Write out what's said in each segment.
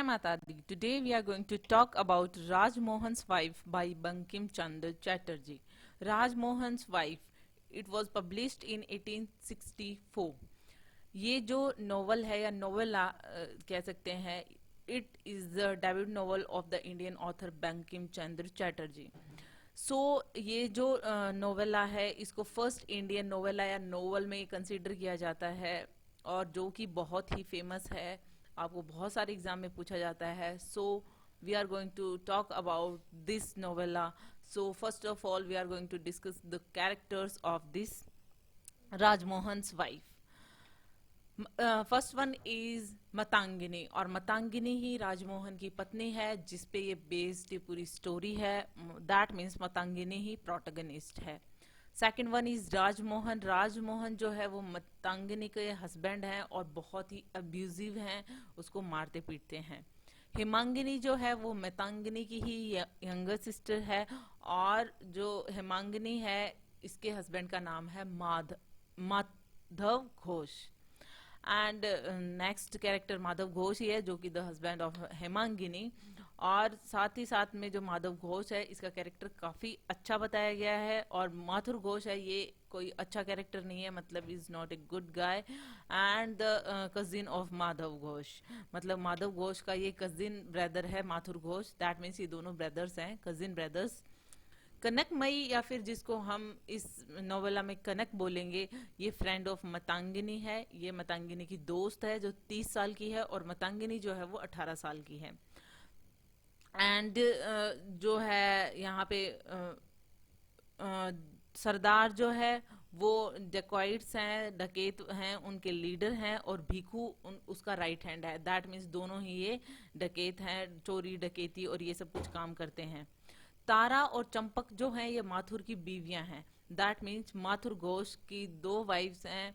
Mata Di. Today we are going to talk about Raj Mohan's Wife by Bankim Chandra Chatterjee. Raj Mohan's Wife. It was published in 1864. ये जो novel है या novella कह सकते हैं, it is the debut novel of the Indian author Bankim Chandra Chatterjee. So ये जो novella है इसको फर्स्ट इंडियन नोवेला या नोवेल में कंसीडर किया जाता है और जो कि बहुत ही फेमस है, आपको बहुत सारे एग्जाम में पूछा जाता है. So we are going to talk about this novella. So first of all we are going to discuss the characters of this Rajmohan's wife. First one is Matangini, और मतांगिनी ही राजमोहन की पत्नी है जिसपे ये बेस्ड पूरी स्टोरी है. दैट मीन्स मतांगिनी ही प्रोटोगनिस्ट है. Second one is Rajmohan. Rajmohan जो है वो मतांगिनी के हस्बैंड हैं और बहुत ही अब्यूजिव हैं, उसको मारते पीटते हैं. हेमांगिनी जो है वो मतांगिनी की ही यंगर सिस्टर है, और जो हेमांगिनी है इसके हस्बैंड का नाम है Madhav Ghosh. And next character Madhav Ghosh ही है जो कि द हस्बैंड ऑफ हेमांगिनी. और साथ ही साथ में जो माधव घोष है इसका कैरेक्टर काफी अच्छा बताया गया है, और माथुर घोष है ये कोई अच्छा कैरेक्टर नहीं है, मतलब is not a good guy. And the cousin of Madhav Ghosh, मतलब माधव घोष का ये कजिन ब्रदर है माथुर घोष. दैट मीन्स ये दोनों ब्रदर्स हैं, कजिन ब्रदर्स. कनकमयी या फिर जिसको हम इस नोवेला में कनक बोलेंगे, ये फ्रेंड ऑफ मतांगिनी है. ये मतांगिनी की दोस्त है जो 30 साल की है, और मतांगिनी जो है वो 18 साल की है. एंड जो है यहाँ पे सरदार जो है वो डेकॉइट्स हैं, डकैत हैं, उनके लीडर हैं, और भीखू उसका राइट हैंड है. दैट मीन्स दोनों ही ये डकैत हैं, चोरी डकैती और ये सब कुछ काम करते हैं. तारा और चंपक जो हैं ये माथुर की बीवियां हैं. दैट मीन्स माथुर घोष की 2 वाइफ्स हैं,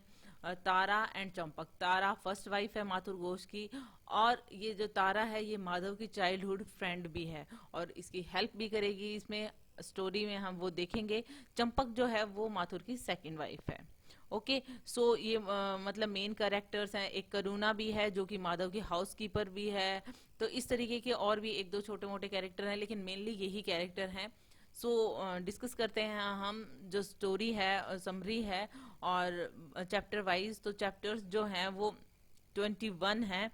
Tara and Champak. Tara first wife है माथुर घोष की, और ये जो तारा है ये माधव की चाइल्डहुड फ्रेंड भी है और इसकी हेल्प भी करेगी. इसमें स्टोरी में हम वो देखेंगे. चंपक जो है वो माथुर की सेकंड वाइफ है. ओके, सो ये मतलब मेन कैरेक्टर्स हैं. एक करुणा भी है जो कि माधव की हाउसकीपर भी है. तो इस तरीके के और भी 1-2 छोटे मोटे कैरेक्टर हैं, लेकिन मेनली यही कैरेक्टर हैं. सो डिस्कस करते हैं हम जो स्टोरी है, समरी है, और चैप्टर वाइज. तो चैप्टर्स जो हैं वो 21 हैं,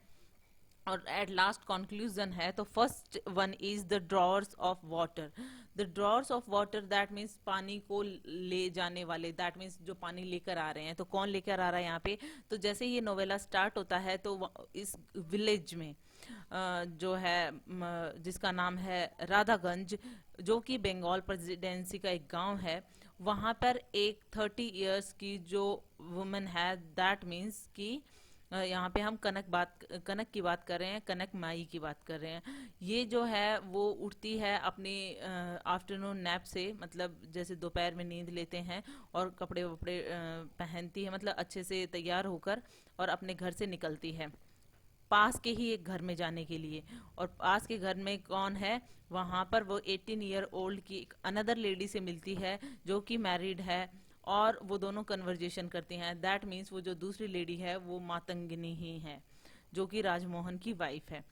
और एट लास्ट कंक्लूजन है. तो first one is the drawers of water. The drawers of water that means पानी को ले जाने वाले. दैट मीन्स जो पानी लेकर आ रहे हैं. तो कौन लेकर आ रहा है यहाँ पे? तो जैसे ये नोवेला स्टार्ट होता है तो इस विलेज में जो है जिसका नाम है राधागंज, जो कि बंगाल प्रेसिडेंसी का एक गांव है, वहां पर एक 30 इयर्स की जो वुमेन है, दैट मीन्स कि यहाँ पे हम कनक की बात कर रहे हैं, कनक माई की बात कर रहे हैं. ये जो है वो उठती है अपनी आफ्टरनून नैप से, मतलब जैसे दोपहर में नींद लेते हैं, और कपड़े वपड़े पहनती है, मतलब अच्छे से तैयार होकर, और अपने घर से निकलती है पास के ही एक घर में जाने के लिए. और पास के घर में कौन है? वहां पर वो 18 ईयर ओल्ड की एक अनदर लेडी से मिलती है जो कि मैरिड है, और वो दोनों कन्वर्जेशन करती हैं. दैट मीन्स वो जो दूसरी लेडी है वो मातंगिनी ही है जो कि राजमोहन की वाइफ है.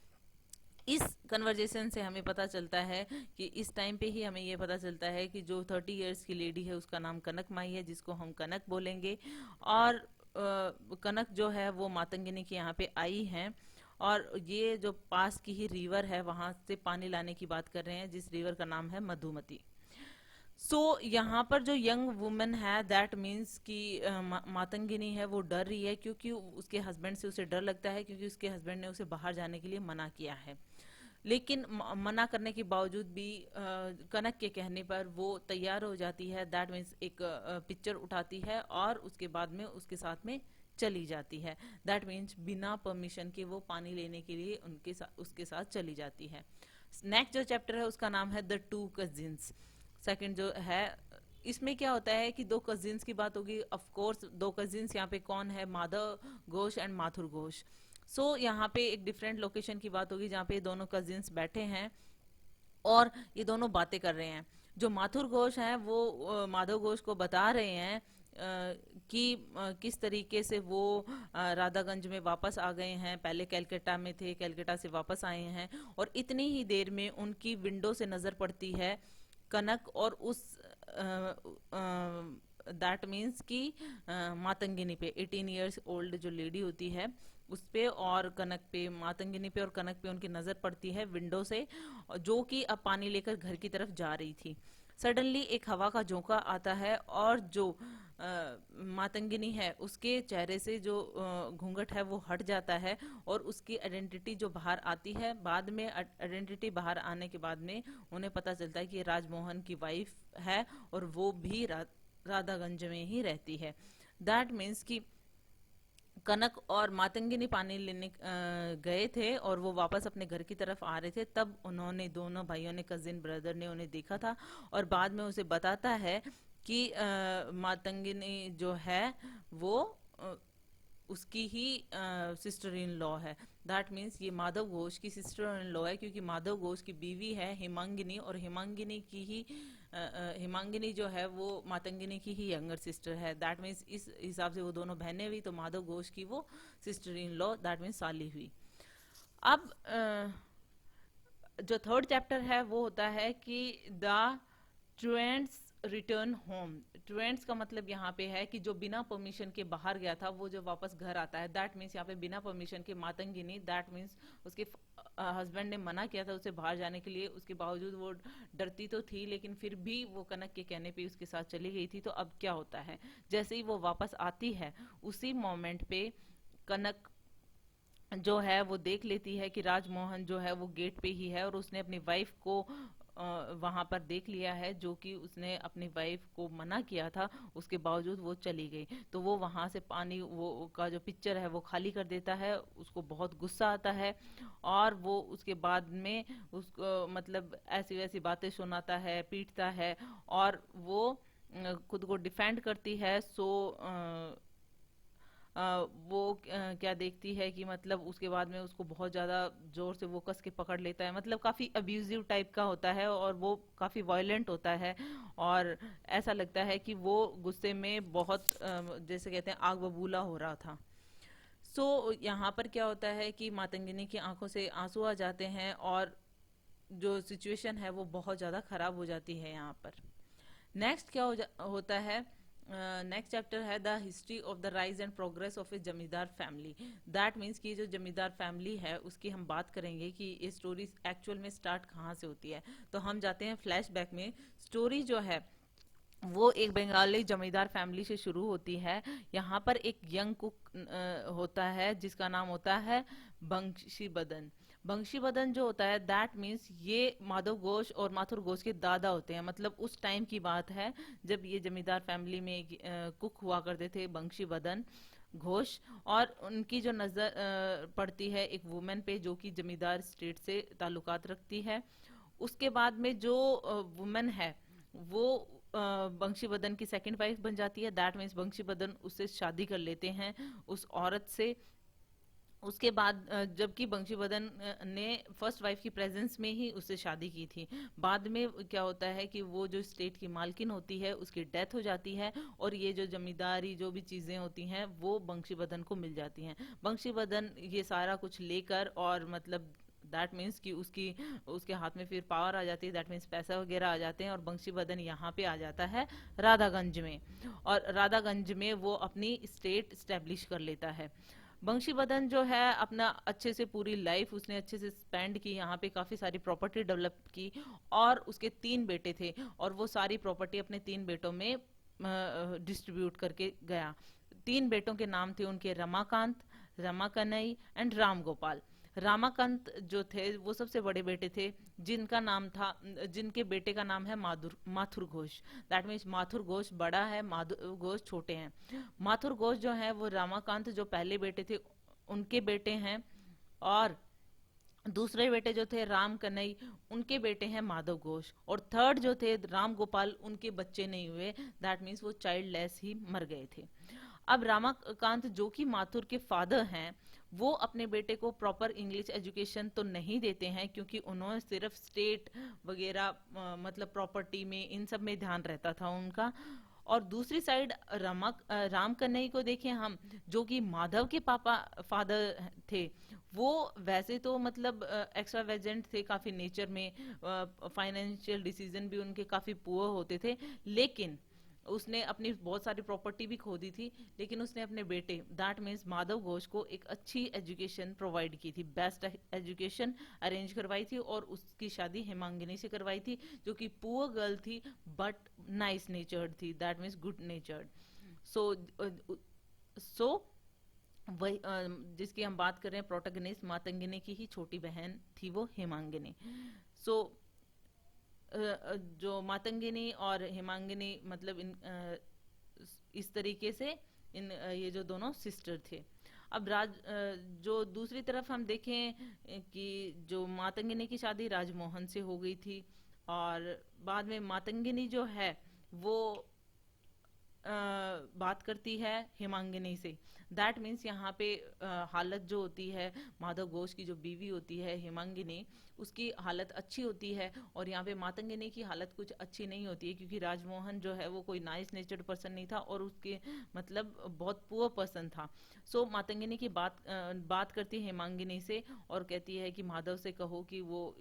इस कन्वर्जेशन से हमें पता चलता है कि इस टाइम पे ही हमें ये पता चलता है कि जो 30 इयर्स की लेडी है उसका नाम कनक माई है, जिसको हम कनक बोलेंगे. और कनक जो है वो मातंगिनी के यहाँ पे आई हैं, और ये जो पास की ही रिवर है वहां से पानी लाने की बात कर रहे हैं, जिस रिवर का नाम है मधुमती. सो यहाँ पर जो यंग वुमेन है, दैट मीन्स कि मातंगिनी है, वो डर रही है क्योंकि उसके हस्बैंड से उसे डर लगता है, क्योंकि उसके हस्बैंड ने उसे बाहर जाने के लिए मना किया है. लेकिन मना करने के बावजूद भी कनक के कहने पर वो तैयार हो जाती है. दैट मीन्स एक पिक्चर उठाती है और उसके बाद में उसके साथ में चली जाती है. दैट मीन्स बिना परमिशन के वो पानी लेने के लिए उसके साथ चली जाती है. नेक्स्ट जो चैप्टर है उसका नाम है द 2 कजिन्स. सेकंड जो है, इसमें क्या होता है कि 2 कजिन्स की बात होगी. ऑफ कोर्स 2 कजिन्स यहाँ पे कौन है? माधव घोष एंड माथुर घोष. सो यहाँ पे एक डिफरेंट लोकेशन की बात होगी जहाँ पे दोनों कजिन्स बैठे हैं और ये दोनों बातें कर रहे हैं. जो माथुर घोष हैं वो माधव घोष को बता रहे हैं किस तरीके से वो राधागंज में वापस आ गए हैं, पहले कैलकाटा में थे, कैलकाटा से वापस आए हैं, और इतनी ही देर में उनकी विंडो से नजर पड़ती है कनक और उस दैट मीन्स कि मातंगिनी पे 18 इयर्स ओल्ड जो लेडी होती है उस पे और कनक पे, मातंगिनी पे और कनक पे उनकी नजर पड़ती है विंडो से, जो कि अब पानी लेकर घर की तरफ जा रही थी। सडनली एक हवा का झोंका आता है और जो मातंगिनी है उसके चेहरे से जो घूंघट है वो हट जाता है और उसकी आइडेंटिटी जो बाहर आती है, बाद में आइडेंटिटी बाहर आने के बाद में उन्हें पता चलता है कि राजमोहन की वाइफ है और वो भी राधागंज में ही रहती है। दैट मीन्स कि कनक और मातंगिनी पानी लेने गए थे और वो वापस अपने घर की तरफ आ रहे थे, तब उन्होंने, दोनों भाइयों ने, कजिन ब्रदर ने उन्हें देखा था और बाद में उसे बताता है कि मातंगिनी जो है वो उसकी ही सिस्टर इन लॉ है। दैट मीन्स ये माधव घोष की सिस्टर इन लॉ है, क्योंकि माधव घोष की बीवी है हिमांगिनी और हिमांगिनी की ही हिमांगिनी जो है वो मातंगिनी की ही यंगर सिस्टर है। दैट मीन्स इस हिसाब से वो दोनों बहनें हुई, तो माधव घोष की वो sister in law, that means साली हुई। अब जो थर्ड चैप्टर है वो होता है कि द ट्रुएंट्स रिटर्न होम। ट्रुएंट्स का मतलब यहाँ पे है कि जो बिना परमिशन के बाहर गया था वो जो वापस घर आता है। दैट मीन्स यहाँ पे बिना परमिशन के मातंगिनी, दैट मीन्स उसके हस्बैंड ने मना किया था उसे बाहर जाने के लिए, उसके बावजूद वो डरती तो थी लेकिन फिर भी वो कनक के कहने पे उसके साथ चली गई थी। तो अब क्या होता है, जैसे ही वो वापस आती है उसी मोमेंट पे कनक जो है वो देख लेती है कि राजमोहन जो है वो गेट पे ही है और उसने अपनी वाइफ को वहां पर देख लिया है, जो कि उसने अपनी वाइफ को मना किया था, उसके बावजूद वो चली गई। तो वो वहां से पानी वो का जो पिक्चर है वो खाली कर देता है, उसको बहुत गुस्सा आता है और वो उसके बाद में उसको मतलब ऐसी वैसी बातें सुनाता है, पीटता है और वो खुद को डिफेंड करती है। सो वो क्या देखती है कि मतलब उसके बाद में उसको बहुत ज़्यादा जोर से वो कस के पकड़ लेता है, मतलब काफ़ी अब्यूजिव टाइप का होता है और वो काफ़ी वायलेंट होता है और ऐसा लगता है कि वो गुस्से में बहुत जैसे कहते हैं आग बबूला हो रहा था। सो यहाँ पर क्या होता है कि मातंगिनी की आंखों से आंसू आ जाते हैं और जो सिचुएशन है वो बहुत ज़्यादा ख़राब हो जाती है यहाँ पर। नेक्स्ट क्या होता है, नेक्स्ट चैप्टर है the history of the rise and progress of a zamindar family. That means कि जो जमींदार फैमिली है उसकी हम बात करेंगे कि ये स्टोरी एक्चुअल में स्टार्ट कहाँ से होती है। तो हम जाते हैं फ्लैशबैक में। स्टोरी जो है वो एक बंगाली जमींदार फैमिली से शुरू होती है। यहाँ पर एक यंग कुक होता है जिसका नाम होता है बंशी बदन। बंशी बदन जो होता है दैट मीन्स ये माधव घोष और माथुर घोष के दादा होते हैं। मतलब उस टाइम की बात है जब ये जमींदार फैमिली में एक कुक हुआ करते थे बंशी बदन घोष, और उनकी जो नजर पड़ती है एक वुमेन पे जो कि जमींदार स्टेट से ताल्लुकात रखती है। उसके बाद में जो वुमेन है वो बंशी बदन की सेकंड वाइफ बन जाती है। दैट मीन्स बंशी बदन उससे शादी कर लेते हैं उस औरत से। उसके बाद जबकि बंशी बदन ने फर्स्ट वाइफ की प्रेजेंस में ही उससे शादी की थी। बाद में क्या होता है कि वो जो स्टेट की मालकिन होती है उसकी डेथ हो जाती है और ये जो जमींदारी जो भी चीज़ें होती हैं वो बंशी बदन को मिल जाती हैं। बंशी बदन ये सारा कुछ लेकर और मतलब दैट मीन्स कि उसके हाथ में फिर पावर आ जाती है, दैट मीन्स पैसा वगैरह आ जाते हैं और बंशी बदन यहाँ पे आ जाता है राधागंज में, और राधागंज में वो अपनी स्टेट स्टेब्लिश कर लेता है। बंशी बदन जो है अपना अच्छे से पूरी लाइफ उसने अच्छे से स्पेंड की, यहाँ पे काफ़ी सारी प्रॉपर्टी डेवलप की और उसके 3 बेटे थे और वो सारी प्रॉपर्टी अपने 3 बेटों में डिस्ट्रीब्यूट करके गया। 3 बेटों के नाम थे उनके रमाकांत, रमाकनई एंड राम गोपाल। रामाकांत जो थे वो सबसे बड़े बेटे थे जिनका नाम था, जिनके बेटे का नाम है माथुर घोष। दैट मीन्स माथुर घोष बड़ा है, माथुर घोष छोटे हैं। माथुर घोष जो है वो रामाकांत जो पहले बेटे थे उनके बेटे हैं और दूसरे बेटे जो थे राम कन्हई उनके बेटे हैं माधव घोष, और थर्ड जो थे राम गोपाल उनके बच्चे नहीं हुए। दैट मीन्स वो चाइल्डलेस ही मर गए थे। अब रामाकांत जो कि माथुर के फादर हैं वो अपने बेटे को प्रॉपर इंग्लिश एजुकेशन तो नहीं देते हैं क्योंकि उन्होंने सिर्फ स्टेट वगैरह मतलब प्रॉपर्टी में इन सब में ध्यान रहता था उनका, और दूसरी साइड राम कन्हई को देखें हम, जो कि माधव के पापा फादर थे। वो वैसे तो मतलब एक्स्ट्रावेजेंट थे काफी नेचर में, फाइनेंशियल डिसीजन भी उनके काफी पुअर होते थे, लेकिन उसने अपनी बहुत सारी प्रॉपर्टी भी खो दी थी, लेकिन उसने अपने बेटे दैट मीन्स माधव घोष को एक अच्छी एजुकेशन प्रोवाइड की थी, बेस्ट एजुकेशन अरेंज करवाई थी, और उसकी शादी हेमांगिनी से करवाई थी, जो कि पुअर गर्ल थी बट नाइस नेचर्ड थी, दैट मीन्स गुड नेचर्ड। सो सो वही जिसकी हम बात कर रहे हैं प्रोटोगनिस्ट, मातंगिनी की ही छोटी बहन थी वो हेमांगिनी। सो जो मातंगिनी और हेमांगिनी मतलब इस तरीके से ये जो दोनों सिस्टर थे। अब जो दूसरी तरफ हम देखें कि जो मातंगिनी की शादी राजमोहन से हो गई थी, और बाद में मातंगिनी जो है वो बात करती है हेमांगिनी से। दैट मीन्स यहाँ पे हालत जो होती है माधव घोष की, जो बीवी होती है हेमांगिनी, उसकी हालत अच्छी होती है, और यहाँ पे मातंगिनी की हालत कुछ अच्छी नहीं होती है, क्योंकि राजमोहन जो है वो कोई नाइस नेचर्ड पर्सन नहीं था, और उसके मतलब बहुत पुअर पर्सन था। सो मातंगिनी की बात करती है हेमांगिनी से, और कहती है कि माधव से कहो कि वो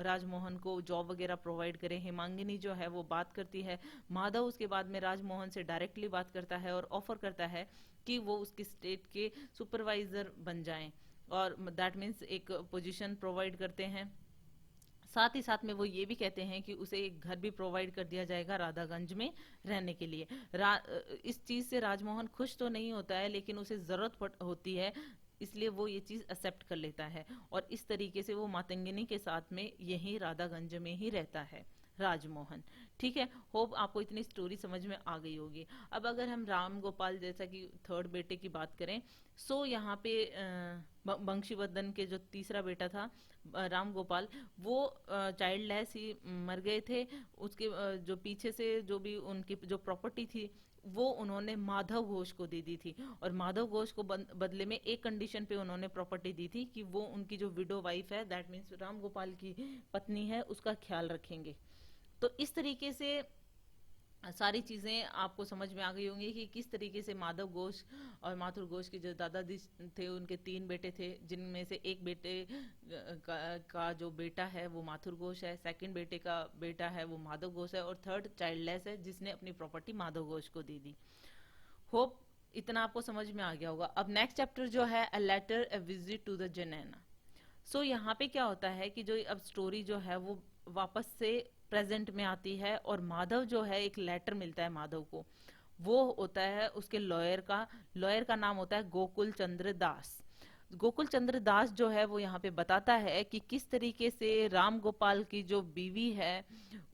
राजमोहन को जॉब वगैरह प्रोवाइड करे। हेमांगिनी जो है वो बात करती है, माधव उसके बाद में राजमोहन से डायरेक्टली बात करता है और ऑफर करता है कि वो उसके स्टेट के सुपरवाइजर बन जाएं, और दैट मीन्स एक पोजीशन प्रोवाइड करते हैं। साथ ही साथ में वो ये भी कहते हैं कि उसे एक घर भी प्रोवाइड कर दिया जाएगा राधागंज में रहने के लिए। इस चीज से राजमोहन खुश तो नहीं होता है, लेकिन उसे जरूरत होती है, इसलिए वो ये चीज एक्सेप्ट कर लेता है, और इस तरीके से वो मातंगिनी के साथ में यही राधागंज में ही रहता है राजमोहन। ठीक है, होप आपको इतनी स्टोरी समझ में आ गई होगी। अब अगर हम राम गोपाल जैसा कि थर्ड बेटे की बात करें, सो यहाँ पे बंशीवर्धन के जो तीसरा बेटा था राम गोपाल, वो चाइल्डलेस ही मर गए थे। उसके जो पीछे से जो भी उनकी जो प्रॉपर्टी थी वो उन्होंने माधव घोष को दे दी थी, और माधव घोष को बदले में एक कंडीशन पे उन्होंने प्रॉपर्टी दी थी कि वो उनकी जो विडो वाइफ है, दैट मीन्स राम गोपाल की पत्नी है, उसका ख्याल रखेंगे। तो इस तरीके से सारी चीजें आपको समझ में आ गई होंगी कि किस तरीके से माधव घोष और माथुर घोष के जो दादाजी थे उनके 3 बेटे थे, जिनमें से एक बेटे का जो बेटा है वो माथुर घोष है, सेकंड बेटे का बेटा है वो माधव घोष है, और थर्ड चाइल्डलेस है जिसने अपनी प्रॉपर्टी माधव घोष को दे दी। होप इतना आपको समझ में आ गया होगा। अब नेक्स्ट चैप्टर जो है a letter a visit to the zenana. सो यहाँ पे क्या होता है कि जो अब स्टोरी जो है वो वापस से प्रेजेंट में आती है, और माधव जो है एक लेटर मिलता है माधव को, वो होता है उसके लॉयर का नाम होता है गोकुल चंद्र दास। गोकुल चंद्र दास जो है वो यहाँ पे बताता है कि किस तरीके से राम गोपाल की जो बीवी है,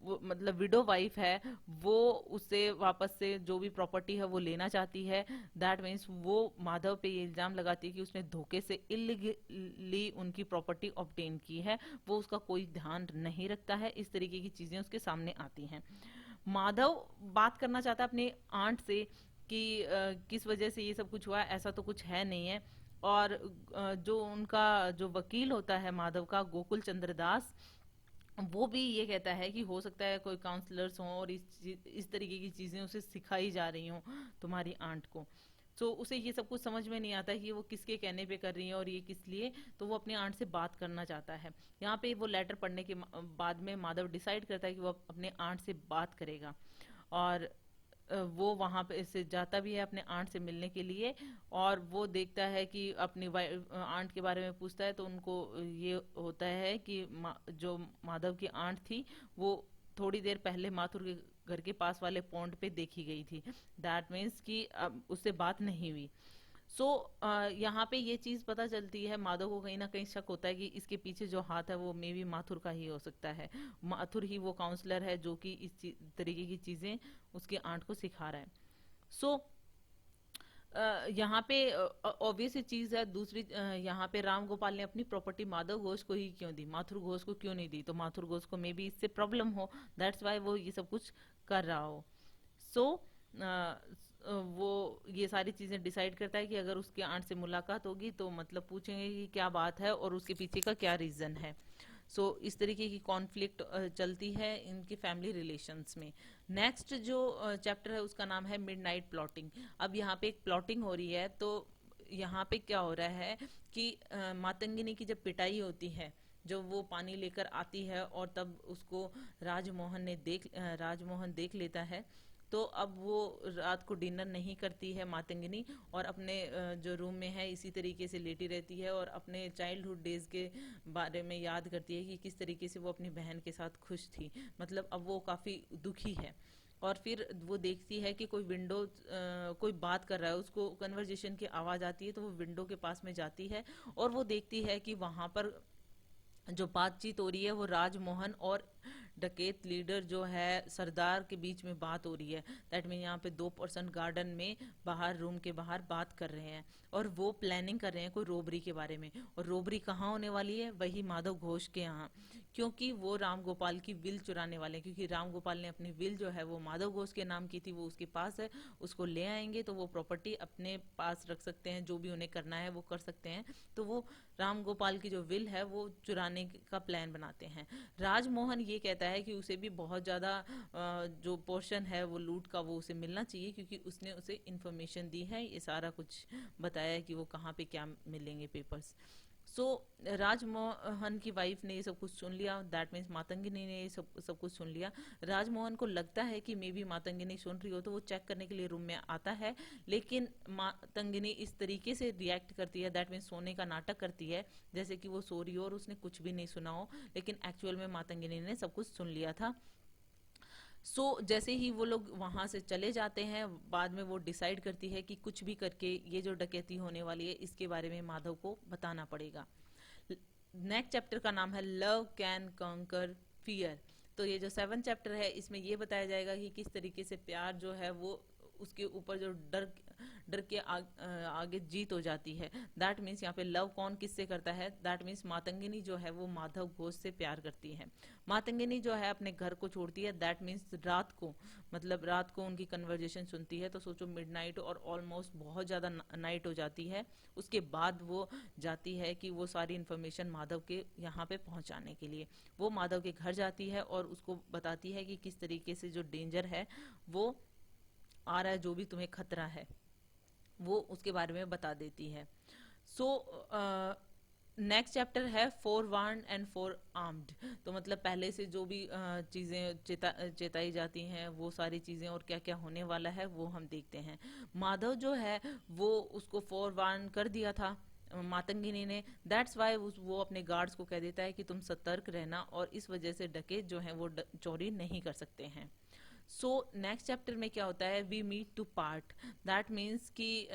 वो मतलब विडो वाइफ है, वो उससे वापस से जो भी प्रॉपर्टी है वो लेना चाहती है। दैट मीन्स वो माधव पे ये इल्जाम लगाती है कि उसने धोखे से इलीगली उनकी प्रॉपर्टी ऑब्टेन की है, वो उसका कोई ध्यान नहीं रखता है। इस तरीके की चीजें उसके सामने आती हैं। माधव बात करना चाहता है अपनी आंट से कि किस वजह से ये सब कुछ हुआ, ऐसा तो कुछ है नहीं है। और जो उनका जो वकील होता है माधव का, गोकुल चंद्र दास, वो भी ये कहता है कि हो सकता है कोई काउंसलर्स हों और इस तरीके की चीजें उसे सिखाई जा रही हों तुम्हारी आंट को। तो उसे ये सब कुछ समझ में नहीं आता है कि वो किसके कहने पे कर रही है और ये किस लिए, तो वो अपनी आंट से बात करना चाहता है। यहाँ पे वो लेटर पढ़ने के बाद में माधव डिसाइड करता है कि वो अपने आंट से बात करेगा, और वो वहां पे से जाता भी है अपने आंट से मिलने के लिए, और वो देखता है कि अपनी आंट के बारे में पूछता है, तो उनको ये होता है कि जो माधव की आंट थी वो थोड़ी देर पहले माथुर के घर के पास वाले पॉन्ड पे देखी गई थी। दैट मीन्स कि अब उससे बात नहीं हुई। सो यहाँ पे ये चीज पता चलती है, माधव को कहीं ना कहीं शक होता है कि इसके पीछे जो हाथ है वो मे बी माथुर का ही हो सकता है। माथुर ही वो काउंसलर है जो कि इस तरीके की चीजें उसके आंट को सिखा रहा है। सो यहाँ पे ऑब्वियस चीज है दूसरी, यहाँ पे राम गोपाल ने अपनी प्रॉपर्टी माधव घोष को ही क्यों दी, माथुर घोष को क्यों नहीं दी, तो माथुर घोष को मे बी इससे प्रॉब्लम हो, दैट्स वाई वो ये सब कुछ कर रहा हो। सो वो ये सारी चीजें डिसाइड करता है कि अगर उसके आंट से मुलाकात होगी तो मतलब पूछेंगे कि क्या बात है और उसके पीछे का क्या रीजन है। सो इस तरीके की कॉन्फ्लिक्ट चलती है इनकी फैमिली रिलेशंस में। नेक्स्ट जो चैप्टर है उसका नाम है मिडनाइट प्लॉटिंग। अब यहाँ पे एक प्लॉटिंग हो रही है, तो यहाँ पे क्या हो रहा है कि मातंगिनी की जब पिटाई होती है, जब वो पानी लेकर आती है और तब उसको राजमोहन देख लेता है, तो अब वो रात को डिनर नहीं करती है मातंगिनी, और अपने जो रूम में है इसी तरीके से लेटी रहती है और अपने चाइल्डहुड डेज के बारे में याद करती है कि किस तरीके से वो अपनी बहन के साथ खुश थी। मतलब अब वो काफ़ी दुखी है। और फिर वो देखती है कि कोई बात कर रहा है, उसको कन्वर्जेशन की आवाज़ आती है, तो वो विंडो के पास में जाती है और वो देखती है कि वहाँ पर जो बातचीत हो रही है वो राजमोहन और डकैत लीडर जो है सरदार के बीच में बात हो रही है। दैट मीन यहाँ पे 2% गार्डन में बाहर, रूम के बाहर बात कर रहे हैं और वो प्लानिंग कर रहे हैं कोई रोबरी के बारे में। और रोबरी कहाँ होने वाली है? वही माधव घोष के यहाँ, क्योंकि वो राम गोपाल की विल चुराने वाले हैं। क्योंकि राम गोपाल ने अपनी विल जो है वो माधव घोष के नाम की थी, वो उसके पास है, उसको ले आएंगे तो वो प्रॉपर्टी अपने पास रख सकते हैं, जो भी उन्हें करना है वो कर सकते हैं। तो वो राम गोपाल की जो विल है वो चुराने का प्लान बनाते हैं। राजमोहन ये कहता है कि उसे भी बहुत ज़्यादा जो पोर्शन है वो लूट का वो उसे मिलना चाहिए, क्योंकि उसने उसे इन्फॉर्मेशन दी है, ये सारा कुछ बताया है कि वो कहाँ पे क्या मिलेंगे पेपर्स। सो राजमोहन की वाइफ ने ये सब कुछ सुन लिया, दैट मीन्स मातंगिनी ने ये सब कुछ सुन लिया। राजमोहन को लगता है कि मे बी मातंगिनी सुन रही हो, तो वो चेक करने के लिए रूम में आता है, लेकिन मातंगिनी इस तरीके से रिएक्ट करती है, दैट मीन्स सोने का नाटक करती है जैसे कि वो सो रही हो और उसने कुछ भी नहीं सुना हो, लेकिन एक्चुअल में मातंगिनी ने सब कुछ सुन लिया था। जैसे ही वो लोग वहां से चले जाते हैं, बाद में वो डिसाइड करती है कि कुछ भी करके ये जो डकैती होने वाली है इसके बारे में माधव को बताना पड़ेगा। नेक्स्ट चैप्टर का नाम है लव कैन कॉन्कर फियर। तो ये जो 7 चैप्टर है इसमें ये बताया जाएगा कि किस तरीके से प्यार जो है वो उसके ऊपर जो डर डर के आगे जीत हो जाती है। दैट मीन्स यहाँ पे लव कौन किससे करता है? दैट मीन्स मातंगिनी जो है वो माधव घोष से प्यार करती है। मातंगिनी जो है अपने घर को छोड़ती है, दैट मीन्स रात को, मतलब रात को उनकी कन्वर्जेशन सुनती है। तो सोचो मिडनाइट और ऑलमोस्ट बहुत ज़्यादा नाइट हो जाती है, उसके बाद वो जाती है कि वो सारी इन्फॉर्मेशन माधव के यहाँ पे पहुँचाने के लिए। वो माधव के घर जाती है और उसको बताती है कि किस तरीके से जो डेंजर है वो आ रहा है, जो भी तुम्हें खतरा है वो उसके बारे में बता देती है। सो नेक्स्ट चैप्टर है forewarned and forearmed. तो मतलब पहले से जो भी चीज़ें चेताई जाती हैं वो सारी चीज़ें और क्या क्या होने वाला है वो हम देखते हैं। माधव जो है वो उसको फोर वार्न कर दिया था मातंगिनी ने, दैट्स वाई वो अपने गार्ड्स को कह देता है कि तुम सतर्क रहना, और इस वजह से डकैत जो है वो चोरी नहीं कर सकते हैं। सो नेक्स्ट चैप्टर में क्या होता है? We meet to part. That means कि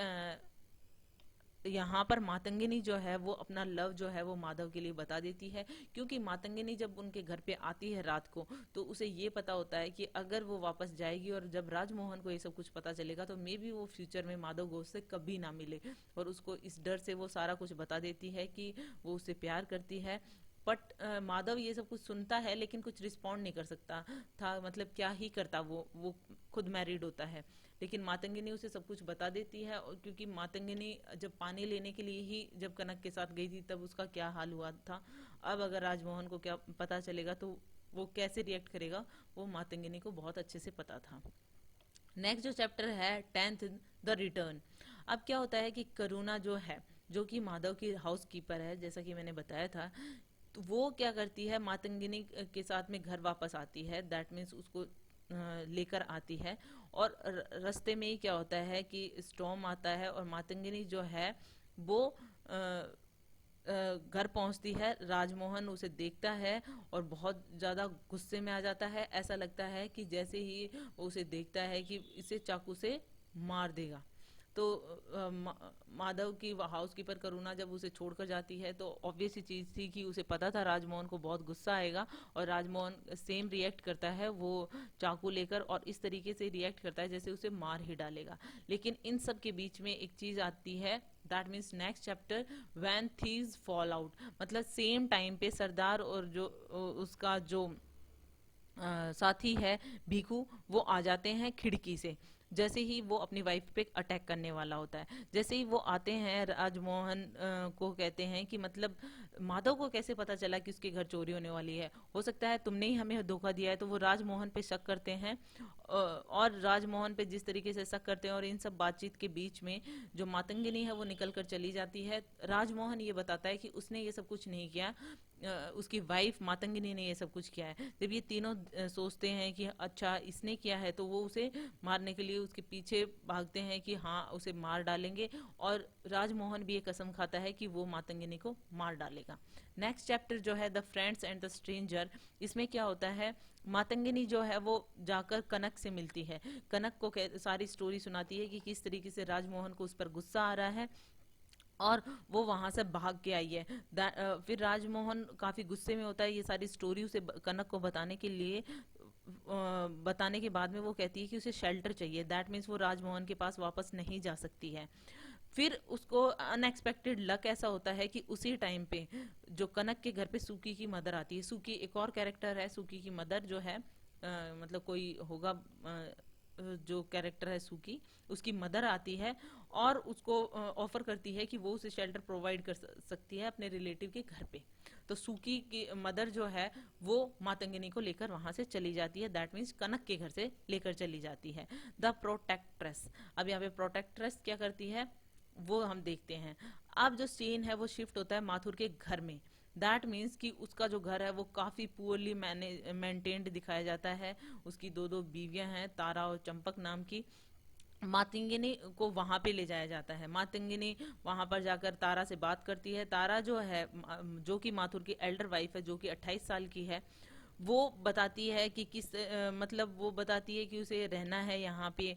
यहाँ पर मातंगिनी जो है वो अपना लव जो है वो माधव के लिए बता देती है, क्योंकि मातंगिनी जब उनके घर पे आती है रात को तो उसे ये पता होता है कि अगर वो वापस जाएगी और जब राजमोहन को ये सब कुछ पता चलेगा तो मे बी वो फ्यूचर में माधव घोष से कभी ना मिले, और उसको इस डर से वो सारा कुछ बता देती है कि वो उससे प्यार करती है। बट माधव ये सब कुछ सुनता है लेकिन कुछ रिस्पॉन्ड नहीं कर सकता था, मतलब क्या ही करता, वो खुद मैरिड होता है। लेकिन मातंगिनी उसे सब कुछ बता देती है, और क्योंकि मातंगिनी जब पानी लेने के लिए ही जब कनक के साथ गई थी तब उसका क्या हाल हुआ था, अब अगर राजमोहन को क्या पता चलेगा तो वो कैसे रिएक्ट करेगा, वो मातंगिनी को बहुत अच्छे से पता था। नेक्स्ट जो चैप्टर है 10th, द रिटर्न। अब क्या होता है कि करुणा जो है, जो कि माधव की हाउस कीपर है जैसा कि मैंने बताया था, तो वो क्या करती है मातंगिनी के साथ में घर वापस आती है, दैट मीन्स उसको लेकर आती है। और रास्ते में ही क्या होता है कि स्टॉर्म आता है और मातंगिनी जो है वो घर पहुंचती है। राजमोहन उसे देखता है और बहुत ज़्यादा गुस्से में आ जाता है, ऐसा लगता है कि जैसे ही वो उसे देखता है कि इसे चाकू से मार देगा। तो माधव की हाउस कीपर करुणा जब उसे छोड़कर जाती है तो ऑब्वियस ही चीज़ थी कि उसे पता था राजमोहन को बहुत गुस्सा आएगा, और राजमोहन सेम रिएक्ट करता है, वो चाकू लेकर और इस तरीके से रिएक्ट करता है जैसे उसे मार ही डालेगा। लेकिन इन सब के बीच में एक चीज़ आती है, that means next chapter when thieves fall out. मतलब सेम टाइम पे सरदार और जो उसका जो साथी है भीखू, वो आ जाते हैं खिड़की से। जैसे ही वो अपनी वाइफ पे अटैक करने वाला होता है। जैसे ही वो आते हैं, राजमोहन को कहते हैं कि मतलब माधव को कैसे पता चला कि उसके घर चोरी होने वाली है, हो सकता है तुमने ही हमें धोखा दिया है। तो वो राजमोहन पे शक करते हैं, और राजमोहन पे जिस तरीके से शक करते हैं, और इन सब बातचीत के बीच में जो मातंगिनी है वो निकल कर चली जाती है। राजमोहन ये बताता है कि उसने ये सब कुछ नहीं किया, उसकी वाइफ मातंगिनी ने ये सब कुछ किया है। जब ये तीनों सोचते हैं कि अच्छा इसने किया है, तो वो उसे मारने के लिए उसके पीछे भागते हैं कि हाँ उसे मार डालेंगे, और राजमोहन भी ये कसम खाता है कि वो मातंगिनी को मार डालेगा। नेक्स्ट चैप्टर जो है the friends and the stranger, इसमें क्या होता है, मातंगिनी जो है वो जाकर कनक से मिलती है, कनक को सारी स्टोरी सुनाती है कि किस तरीके से राजमोहन को उस पर गुस्सा आ रहा है और वो वहां से भाग के आई है। फिर राजमोहन काफी गुस्से में होता है, ये सारी स्टोरी उसे कनक को बताने के लिए बताने के बाद में वो कहती है कि उसे शेल्टर चाहिए। दैट मीन्स वो राजमोहन के पास वापस नहीं जा सकती है। फिर उसको अनएक्सपेक्टेड लक ऐसा होता है कि उसी टाइम पे जो कनक के घर पे सूकी की मदर आती है। सूकी एक और कैरेक्टर है, सूकी की मदर जो है मतलब कोई होगा, जो कैरेक्टर है सूकी, उसकी मदर आती है और उसको ऑफर करती है कि वो उसे शेल्टर प्रोवाइड कर सकती है अपने रिलेटिव के घर पे। तो सूकी की मदर जो है वो मातंगिनी को लेकर वहां से चली जाती है। दैट मीन्स कनक के घर से लेकर चली जाती है। द प्रोटेक्ट्रेस, अब यहाँ पे प्रोटेक्ट्रेस क्या करती है वो हम देखते हैं। अब जो सीन है वो शिफ्ट होता है माथुर के घर में। दैट मीन्स कि उसका जो घर है वो काफी पुअरली मेंटेन्ड दिखाया जाता है। उसकी दो दो बीवियां हैं, तारा और चंपक नाम की। मातंगिनी को वहां पे ले जाया जाता है। मातंगिनी वहां पर जाकर तारा से बात करती है। तारा जो है जो कि माथुर की एल्डर वाइफ है, जो कि 28 साल की है, वो बताती है कि मतलब वो बताती है कि उसे रहना है यहाँ पे,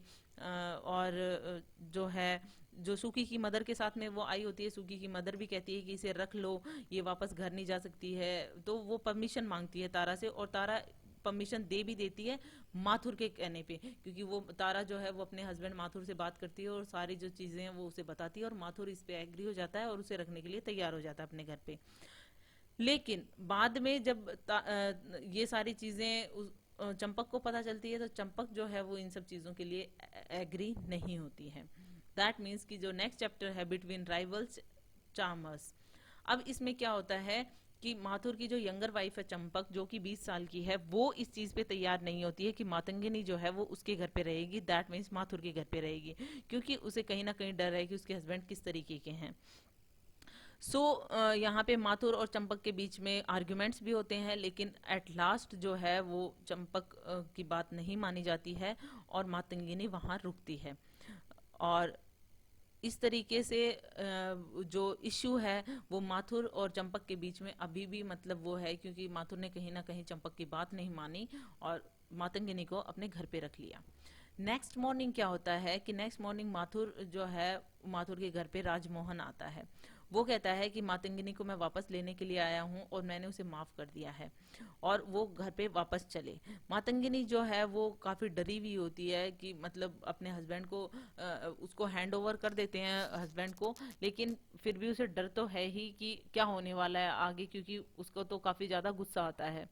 और जो है जो सूकी की मदर के साथ में वो आई होती है, सूकी की मदर भी कहती है कि इसे रख लो, ये वापस घर नहीं जा सकती है। तो वो परमिशन मांगती है तारा से, और तारा परमिशन दे भी देती है माथुर के कहने पे, क्योंकि वो तारा जो है वो अपने हस्बैंड माथुर से बात करती है और सारी जो चीजें हैं वो उसे बताती है, और माथुर इस पे एग्री हो जाता है और उसे रखने के लिए तैयार हो जाता है अपने घर पे। लेकिन बाद में जब ये सारी चीजें चंपक को पता चलती है, तो चंपक जो है वो इन सब चीजों के लिए एग्री नहीं होती है। दैट मीन्स कि जो नेक्स्ट चैप्टर है बिटवीन राइवल्स चार्मर्स, अब इसमें क्या होता है कि माथुर की जो यंगर वाइफ है चंपक, जो कि 20 साल की है, वो इस चीज पे तैयार नहीं होती है कि मातंगिनी जो है वो उसके घर पे रहेगी। दैट मीन्स माथुर के घर पे रहेगी, क्योंकि उसे कहीं ना कहीं डर है कि उसके हस्बैंड किस तरीके के हैं। यहाँ पे माथुर और चंपक के बीच में आर्ग्यूमेंट्स भी होते हैं, लेकिन एट लास्ट जो है वो चंपक की बात नहीं मानी जाती है और मातंगिनी वहां रुकती है। और इस तरीके से जो इश्यू है वो माथुर और चंपक के बीच में अभी भी मतलब वो है, क्योंकि माथुर ने कहीं ना कहीं चंपक की बात नहीं मानी और मातंगिनी को अपने घर पे रख लिया। नेक्स्ट मॉर्निंग क्या होता है कि नेक्स्ट मॉर्निंग माथुर जो है, माथुर के घर पे राजमोहन आता है। वो कहता है कि मातंगिनी को मैं वापस लेने के लिए आया हूँ और मैंने उसे माफ कर दिया है, और वो घर पे वापस चले। मातंगिनी जो है वो काफी डरी हुई होती है कि मतलब अपने हस्बैंड को उसको हैंड ओवर कर देते हैं हस्बैंड को, लेकिन फिर भी उसे डर तो है ही कि क्या होने वाला है आगे, क्योंकि उसको तो काफी ज्यादा गुस्सा आता है।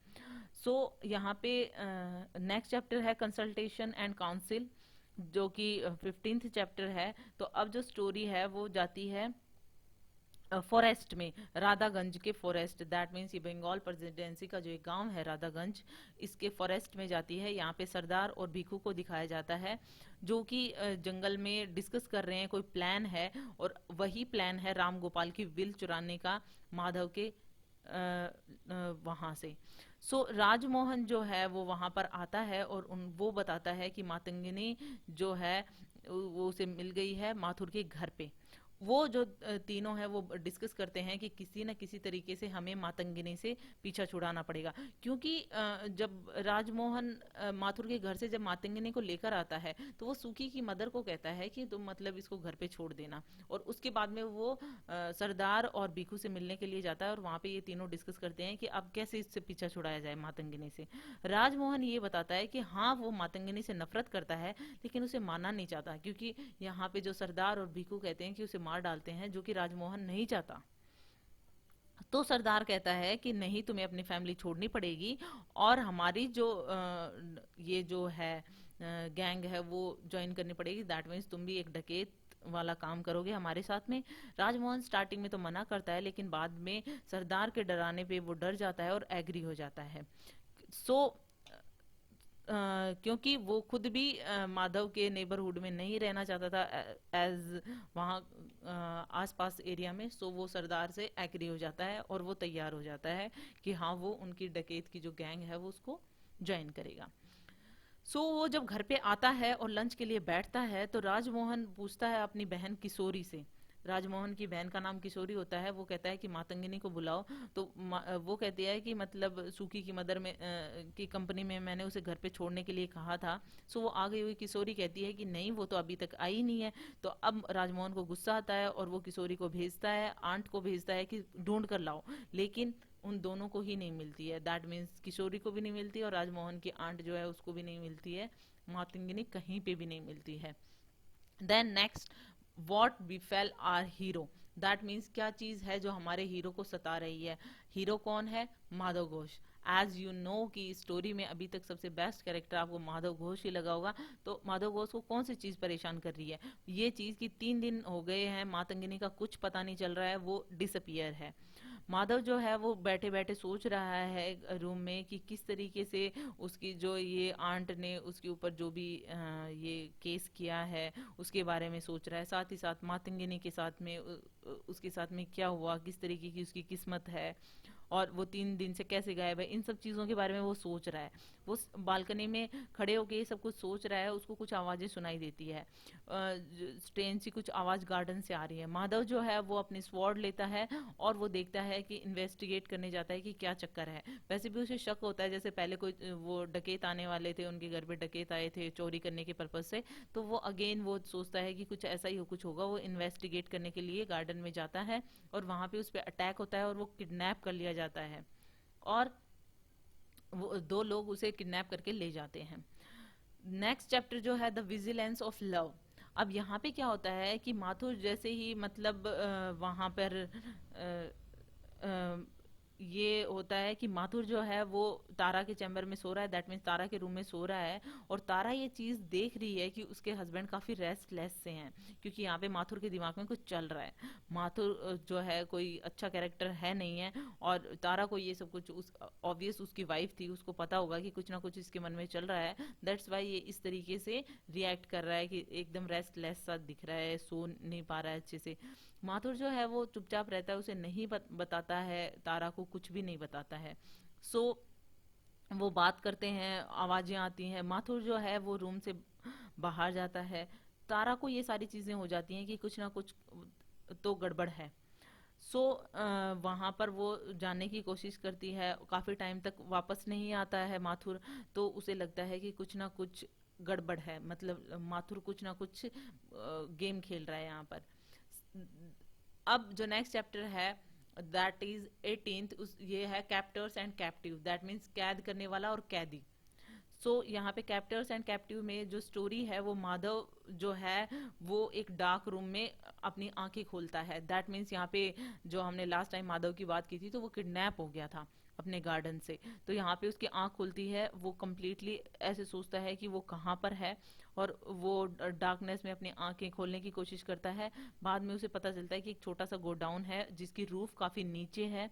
यहाँ पे नेक्स्ट चैप्टर है कंसल्टेशन एंड काउंसिल, जो कि 15th चैप्टर है। तो अब जो स्टोरी है वो जाती है फॉरेस्ट में, राधागंज के फॉरेस्ट। दैट मीन्स ये बंगाल प्रेसिडेंसी का जो एक गांव है राधागंज, इसके फॉरेस्ट में जाती है। यहाँ पे सरदार और भिखू को दिखाया जाता है, जो कि जंगल में डिस्कस कर रहे हैं, कोई प्लान है, और वही प्लान है राम गोपाल की विल चुराने का माधव के वहां से। राजमोहन जो है वो वहां पर आता है और वो बताता है कि मातंगिनी जो है वो उसे मिल गई है माथुर के घर पे। वो जो तीनों हैं वो डिस्कस करते हैं कि किसी न किसी तरीके से हमें मातंगिनी से पीछा छुड़ाना पड़ेगा, क्योंकि जब राजमोहन माथुर के घर से जब मातंगिनी को लेकर आता है, तो वो सूकी की मदर को कहता है कि तुम मतलब इसको घर पे छोड़ देना, और उसके बाद में वो सरदार और बीकू से मिलने के लिए जाता है, और वहां पे ये तीनों डिस्कस करते हैं कि अब कैसे इससे पीछा छुड़ाया जाए मातंगिनी से। राजमोहन ये बताता है कि हाँ वो मातंगिनी से नफरत करता है, लेकिन उसे मानना नहीं चाहता, क्योंकि यहाँ पे जो सरदार और भीखू कहते हैं कि उसे मार डालते हैं, जो कि राजमोहन नहीं चाहता। तो सरदार कहता है कि नहीं, तुम्हें अपनी फैमिली छोड़नी पड़ेगी, और हमारी जो ये जो है गैंग है वो ज्वाइन करनी पड़ेगी, दैट मीन्स तुम भी एक डकैत वाला काम करोगे हमारे साथ में। राजमोहन स्टार्टिंग में तो मना करता है, लेकिन बाद में सरदार के डराने पे वो डर जाता है और एग्री हो जाता है। सो क्योंकि वो खुद भी माधव के नेबरहुड में नहीं रहना चाहता था एज वहाँ आसपास एरिया में, सो वो सरदार से एग्री हो जाता है और वो तैयार हो जाता है कि हाँ वो उनकी डकैत की जो गैंग है वो उसको ज्वाइन करेगा। सो वो जब घर पे आता है और लंच के लिए बैठता है तो राजमोहन पूछता है अपनी बहन किशोरी से। राजमोहन की बहन का नाम किशोरी होता है। वो कहता है कि मातंगिनी को बुलाओ। तो वो कहती है कि मतलब सूखी की मदर में की कंपनी में मैंने उसे घर पे छोड़ने के लिए कहा था। सो वो आ गई हुई किशोरी कहती है कि नहीं वो तो अभी तक आई नहीं है। तो अब राजमोहन को गुस्सा आता है और वो किशोरी को भेजता है, आंट को भेजता है कि ढूंढ कर लाओ, लेकिन उन दोनों को ही नहीं मिलती है। दैट मीन्स किशोरी को भी नहीं मिलती और राजमोहन की आंट जो है उसको भी नहीं मिलती है। मातंगिनी कहीं पे भी नहीं मिलती है। Then next, what befell our hero. That means क्या चीज है जो हमारे हीरो को सता रही है। हीरो कौन है? Madhav Ghosh. As you know कि स्टोरी में अभी तक सबसे बेस्ट कैरेक्टर आपको माधव घोष ही लगा होगा। तो माधव घोष को कौन सी चीज परेशान कर रही है? ये चीज कि 3 दिन हो गए हैं मातंगिनी का कुछ पता नहीं चल रहा है, वो डिसअपियर है। माधव जो है वो बैठे बैठे सोच रहा है रूम में कि किस तरीके से उसकी जो ये आंट ने उसके ऊपर जो भी ये केस किया है उसके बारे में सोच रहा है। साथ ही साथ मातंगिनी के साथ में उसके साथ में क्या हुआ, किस तरीके की उसकी किस्मत है और वो 3 दिन से कैसे गायब है, इन सब चीज़ों के बारे में वो सोच रहा है। वो बालकनी में खड़े होके ये सब कुछ सोच रहा है। उसको कुछ आवाज़ें सुनाई देती है, स्ट्रेंज सी कुछ आवाज़ गार्डन से आ रही है। माधव जो है वो अपनी स्वॉर्ड लेता है और वो देखता है कि इन्वेस्टिगेट करने जाता है कि क्या चक्कर है। वैसे भी उसे शक होता है, जैसे पहले कोई वो डकैत आने वाले थे, उनके घर पे डकैत आए थे चोरी करने के पर्पज से। तो वो अगेन वो सोचता है कि कुछ ऐसा ही कुछ होगा। वो इन्वेस्टिगेट करने के लिए गार्डन में जाता है और वहां पे उस पर अटैक होता है और वो किडनैप कर लिया जाता है और वो 2 लोग उसे किडनैप करके ले जाते हैं। नेक्स्ट चैप्टर जो है द विजिलेंस ऑफ लव। अब यहाँ पे क्या होता है कि माथुर जैसे ही मतलब वहां पर ये होता है कि माथुर जो है वो तारा के चैम्बर में सो रहा है, दैट मीन्स तारा के रूम में सो रहा है। और तारा ये चीज देख रही है कि उसके हस्बैंड काफी रेस्टलेस से हैं, क्योंकि यहाँ पे माथुर के दिमाग में कुछ चल रहा है। माथुर जो है कोई अच्छा कैरेक्टर है नहीं है और तारा को ये सब कुछ उस ऑब्वियस उसकी वाइफ थी, उसको पता होगा कि कुछ ना कुछ इसके मन में चल रहा है। दैट्स वाई ये इस तरीके से रिएक्ट कर रहा है कि एकदम रेस्टलेस सा दिख रहा है, सो नहीं पा रहा है अच्छे से। माथुर जो है वो चुपचाप रहता है, उसे नहीं बताता है, तारा को कुछ भी नहीं बताता है। सो वो बात करते हैं, आवाजें आती हैं, माथुर जो है वो रूम से बाहर जाता है। तारा को ये सारी चीजें हो जाती हैं कि कुछ ना कुछ तो गड़बड़ है। सो वहां पर वो जानने की कोशिश करती है, काफी टाइम तक वापस नहीं आता है माथुर। तो उसे लगता है कि कुछ ना कुछ गड़बड़ है, मतलब माथुर कुछ ना कुछ गेम खेल रहा है यहाँ पर। अब जो नेक्स्ट चैप्टर है दैट इज 18th, उस ये है captors and captive. That means कैद करने वाला और कैदी। सो यहाँ पे कैप्टर्स एंड कैप्टिव में जो स्टोरी है वो माधव जो है वो एक डार्क रूम में अपनी आंखें खोलता है। दैट मीन्स यहाँ पे जो हमने लास्ट टाइम माधव की बात की थी तो वो किडनैप हो गया था अपने गार्डन से। तो यहाँ पे उसकी आंख खुलती है, वो कम्प्लीटली ऐसे सोचता है कि वो कहाँ पर है और वो डार्कनेस में अपनी आंखें खोलने की कोशिश करता है। बाद में उसे पता चलता है कि एक छोटा सा गोडाउन है जिसकी रूफ काफी नीचे है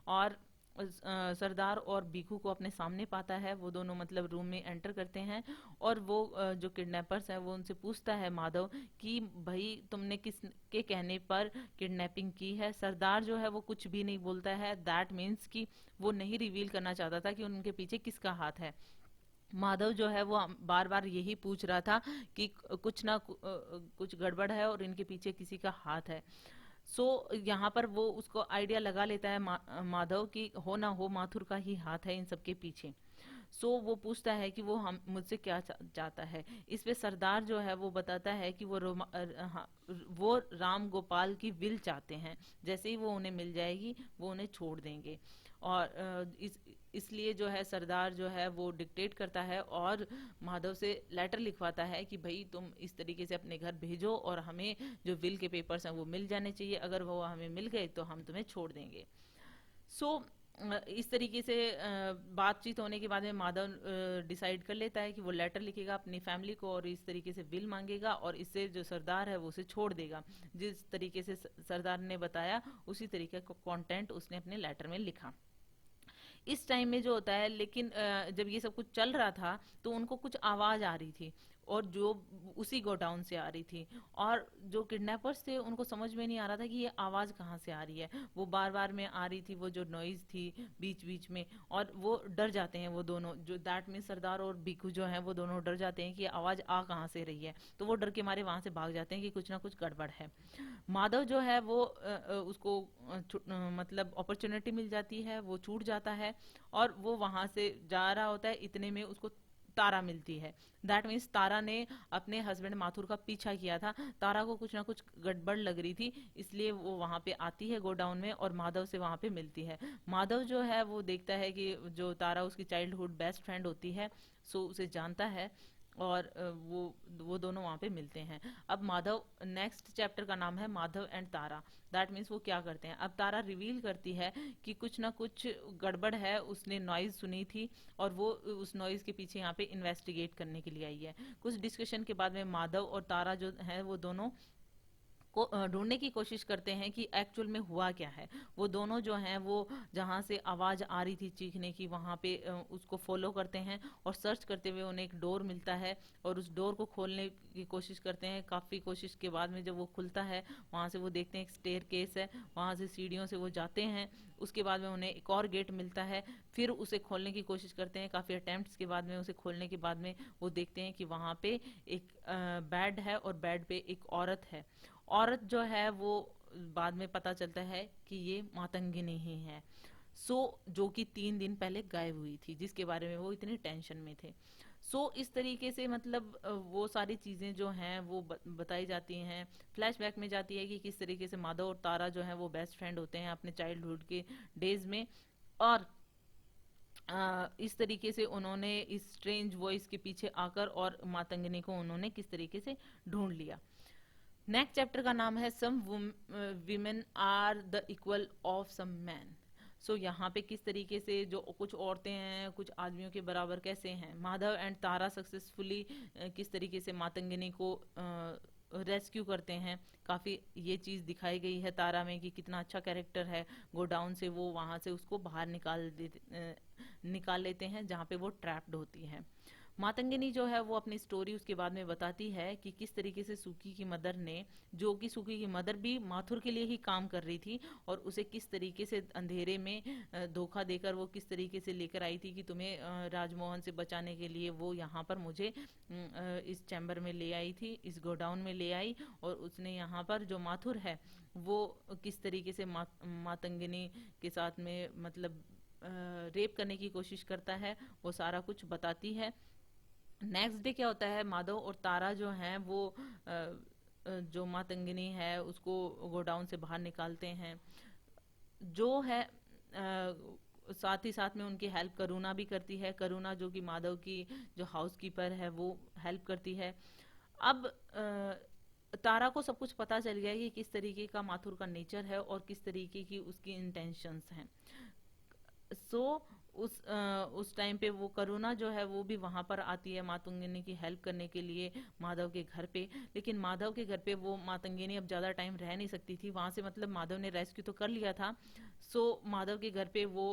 और सरदार और बीकू को अपने सामने पाता है। वो दोनों मतलब रूम में एंटर करते हैं और वो जो किडनैपर्स हैं वो उनसे पूछता है माधव कि भाई तुमने किस के कहने पर किडनैपिंग की है। सरदार जो है वो कुछ भी नहीं बोलता है। दैट मीन्स कि वो नहीं रिवील करना चाहता था कि उनके पीछे किसका हाथ है। माधव जो है वो बार बार यही पूछ रहा था कि कुछ ना कुछ गड़बड़ है और इनके पीछे किसी का हाथ है। सो यहाँ पर वो उसको आइडिया लगा लेता है माधव कि हो ना हो माथुर का ही हाथ है इन सबके पीछे। सो वो पूछता है कि वो हम मुझसे क्या चाहता है। इस पे सरदार जो है वो बताता है कि हाँ, वो राम गोपाल की विल चाहते हैं। जैसे ही वो उन्हें मिल जाएगी वो उन्हें छोड़ देंगे। और इसलिए जो है सरदार जो है वो डिक्टेट करता है और माधव से लेटर लिखवाता है कि भाई तुम इस तरीके से अपने घर भेजो और हमें जो विल के पेपर्स हैं वो मिल जाने चाहिए। अगर वो हमें मिल गए तो हम तुम्हें छोड़ देंगे। सो इस तरीके से बातचीत होने के बाद में माधव डिसाइड कर लेता है कि वो लेटर लिखेगा अपनी फैमिली को और इस तरीके से विल मांगेगा और इससे जो सरदार है वो उसे छोड़ देगा। जिस तरीके से सरदार ने बताया उसी तरीके का कंटेंट उसने अपने लेटर में लिखा। इस टाइम में जो होता है, लेकिन जब ये सब कुछ चल रहा था तो उनको कुछ आवाज आ रही थी और जो उसी गोडाउन से आ रही थी, और जो किडनैपर्स थे उनको समझ में नहीं आ रहा था कि ये आवाज कहाँ से आ रही है। वो बार बार में आ रही थी वो जो नॉइज थी बीच बीच में, और वो डर जाते हैं वो दोनों, जो दैट मीन सरदार और भिखू जो है वो दोनों डर जाते हैं कि आवाज आ कहाँ से रही है। तो वो डर के मारे वहां से भाग जाते हैं कि कुछ ना कुछ गड़बड़ है। माधव जो है वो उसको मतलब अपॉर्चुनिटी मिल जाती है, वो छूट जाता है और वो वहां से जा रहा होता है। इतने में उसको तारा मिलती है। दैट मीन्स तारा ने अपने हस्बैंड माथुर का पीछा किया था। तारा को कुछ ना कुछ गड़बड़ लग रही थी, इसलिए वो वहां पे आती है गोडाउन में और माधव से वहां पे मिलती है। माधव जो है वो देखता है कि जो तारा उसकी चाइल्डहुड बेस्ट फ्रेंड होती है, सो उसे जानता है और वो दोनों वहां पे मिलते हैं। अब माधव, नेक्स्ट चैप्टर का नाम है Madhav and Tara. That means वो क्या करते हैं, अब तारा रिवील करती है कि कुछ ना कुछ गड़बड़ है। उसने नॉइज सुनी थी और वो उस नॉइज के पीछे यहाँ पे इन्वेस्टिगेट करने के लिए आई है। कुछ डिस्कशन के बाद में माधव और तारा जो है वो दोनों को ढूंढने की कोशिश करते हैं कि एक्चुअल में हुआ क्या है। वो दोनों जो हैं वो जहाँ से आवाज आ रही थी चीखने की वहां पे उसको फॉलो करते हैं और सर्च करते हुए उन्हें एक डोर मिलता है और उस डोर को खोलने की कोशिश करते हैं। काफी कोशिश के बाद में जब वो खुलता है, वहां से वो देखते हैं एक स्टेयर केस है, वहां से सीढ़ियों से वो जाते हैं। उसके बाद में उन्हें एक और गेट मिलता है, फिर उसे खोलने की कोशिश करते हैं। काफी अटेम्प्ट्स के बाद में उसे खोलने के बाद में वो देखते हैं कि वहां पे एक बेड है और बेड पे एक औरत है। औरत जो है वो बाद में पता चलता है कि ये मातंगिनी ही है, सो जो कि 3 दिन पहले गायब हुई थी, जिसके बारे में वो इतनी टेंशन में थे। सो इस तरीके से मतलब वो सारी चीजें जो हैं वो बताई जाती हैं। फ्लैशबैक में जाती है कि किस तरीके से माधव और तारा जो है वो बेस्ट फ्रेंड होते हैं अपने चाइल्डहुड के डेज में, और इस तरीके से उन्होंने इस स्ट्रेंज वॉइस के पीछे आकर और मातंगिनी को उन्होंने किस तरीके से ढूंढ लिया। नेक्स्ट चैप्टर का नाम है some women are the equal of some man. So यहाँ पे किस तरीके से जो कुछ औरतें हैं कुछ आदमियों के बराबर कैसे हैं। माधव एंड तारा सक्सेसफुली किस तरीके से मातंगिनी को रेस्क्यू करते हैं। काफी ये चीज दिखाई गई है तारा में कि कितना अच्छा कैरेक्टर है। गोडाउन से वो वहां से उसको बाहर निकाल लेते हैं जहाँ पे वो ट्रैप्ड होती है। मातंगिनी जो है वो अपनी स्टोरी उसके बाद में बताती है कि किस तरीके से सुकी की मदर ने, जो कि सुकी की मदर भी माथुर के लिए ही काम कर रही थी, और उसे किस तरीके से अंधेरे में धोखा देकर वो किस तरीके से लेकर आई थी कि तुम्हें राजमोहन से बचाने के लिए वो यहाँ पर मुझे इस चैम्बर में ले आई थी, इस गोडाउन में ले आई, और उसने यहाँ पर जो माथुर है वो किस तरीके से मातंगिनी के साथ में मतलब रेप करने की कोशिश करता है, वो सारा कुछ बताती है। नेक्स्ट डे क्या होता है, माधव और तारा जो हैं वो जो मातंगिनी है उसको गोडाउन से बाहर निकालते हैं। जो है साथ ही साथ में उनकी हेल्प करुणा भी करती है। करुणा जो कि माधव की जो हाउसकीपर है वो हेल्प करती है। अब तारा को सब कुछ पता चल गया है कि किस तरीके का माथुर का नेचर है और किस तरीके की उसकी इंटेंशंस हैं। सो उस टाइम पे वो करुणा जो है वो भी वहां पर आती है मातंगिनी की हेल्प करने के लिए माधव के घर पे। लेकिन माधव के घर पे वो मातंगिनी अब ज्यादा टाइम रह नहीं सकती थी वहां से, मतलब माधव ने रेस्क्यू तो कर लिया था। सो माधव के घर पे वो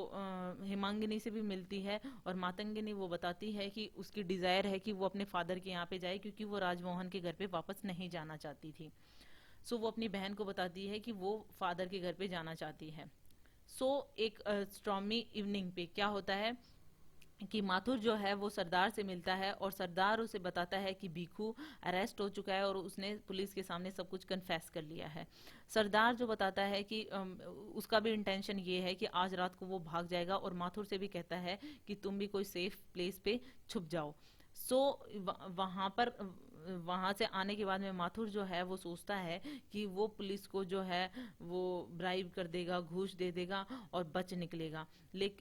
हेमांगिनी से भी मिलती है और मातंगिनी वो बताती है कि उसकी डिजायर है कि वो अपने फादर के यहाँ पे जाए, क्योंकि वो राजमोहन के घर पे वापस नहीं जाना चाहती थी। सो वो अपनी बहन को बताती है कि वो फादर के घर पे जाना चाहती है। सो एक स्ट्रॉमी इवनिंग पे क्या होता है कि माथुर जो है वो सरदार से मिलता है और सरदार उसे बताता है कि भीखू अरेस्ट हो चुका है और उसने पुलिस के सामने सब कुछ कन्फेस कर लिया है। सरदार जो बताता है कि उसका भी इंटेंशन ये है कि आज रात को वो भाग जाएगा, और माथुर से भी कहता है कि तुम भी कोई सेफ प्लेस पे छुप जाओ। सो वहां पर वहां से आने के बाद में माथुर जो है वो सोचता है कि वो पुलिस को जो है वो ब्राइब कर देगा, घूस दे देगा और बच निकलेगा।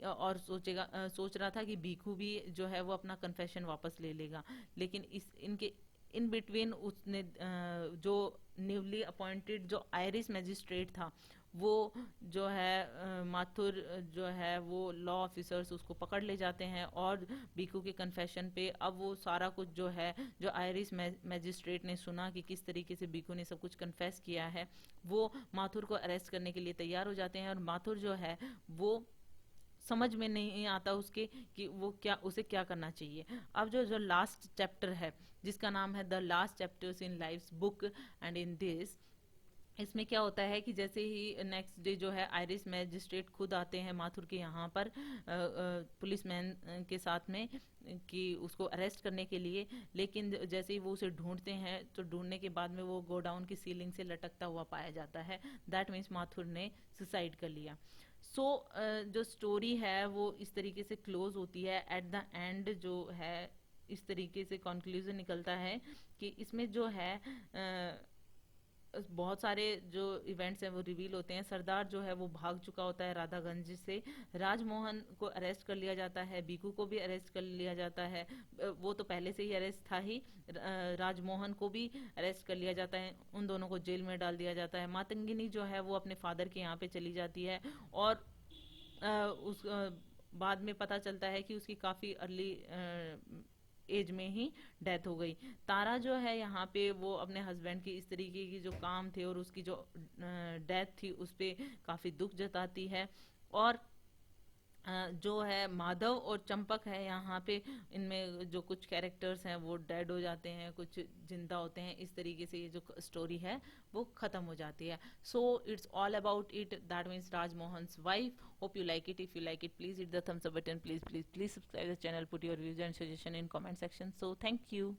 और सोच रहा था कि भीखू भी जो है वो अपना कन्फेशन वापस ले लेगा। लेकिन इनके इन बिटवीन उसने जो न्यूली अपॉइंटेड जो आयरिश मैजिस्ट्रेट था वो जो है माथुर जो है वो लॉ ऑफिसर्स उसको पकड़ ले जाते हैं, और बीकू के कन्फेशन पे अब वो सारा कुछ जो है, जो आयरिश मैजिस्ट्रेट ने सुना कि किस तरीके से बीकू ने सब कुछ कन्फेस किया है, वो माथुर को अरेस्ट करने के लिए तैयार हो जाते हैं। और माथुर जो है वो समझ में नहीं आता उसके कि वो क्या, उसे क्या करना चाहिए। अब जो जो लास्ट चैप्टर है जिसका नाम है the last chapters in life's book and in this, इसमें क्या होता है कि जैसे ही नेक्स्ट डे जो है आयरिश मैजिस्ट्रेट खुद आते हैं माथुर के यहाँ पर पुलिसमैन के साथ में, कि उसको अरेस्ट करने के लिए। लेकिन जैसे ही वो उसे ढूंढते हैं तो ढूंढने के बाद में वो गोडाउन की सीलिंग से लटकता हुआ पाया जाता है। दैट मीन्स माथुर ने सुसाइड कर लिया। सो जो स्टोरी है वो इस तरीके से क्लोज होती है। एट द एंड जो है इस तरीके से कंक्लूजन निकलता है कि इसमें जो है बहुत सारे जो इवेंट्स हैं वो रिवील होते हैं। सरदार जो है वो भाग चुका होता है राधागंज से, राजमोहन को अरेस्ट कर लिया जाता है, बीकू को भी अरेस्ट कर लिया जाता है, वो तो पहले से ही अरेस्ट था ही, राजमोहन को भी अरेस्ट कर लिया जाता है, उन दोनों को जेल में डाल दिया जाता है। मातंगिनी जो है वो अपने फादर के यहाँ पे चली जाती है, और उस बाद में पता चलता है कि उसकी काफ़ी अर्ली एज में ही डेथ हो गई। तारा जो है यहाँ पे वो अपने हस्बैंड की इस तरीके की जो काम थे और उसकी जो डेथ थी उस पर काफ़ी दुख जताती है। और जो है माधव और चंपक है यहाँ पे, इनमें जो कुछ कैरेक्टर्स हैं वो डेड हो जाते हैं, कुछ जिंदा होते हैं। इस तरीके से ये जो स्टोरी है वो खत्म हो जाती है। So it's all about it, that means Rajmohan's wife. Hope you like it. If you like it, please hit the thumbs up button. Please subscribe the channel. Put your views and suggestion in comment section. So thank you.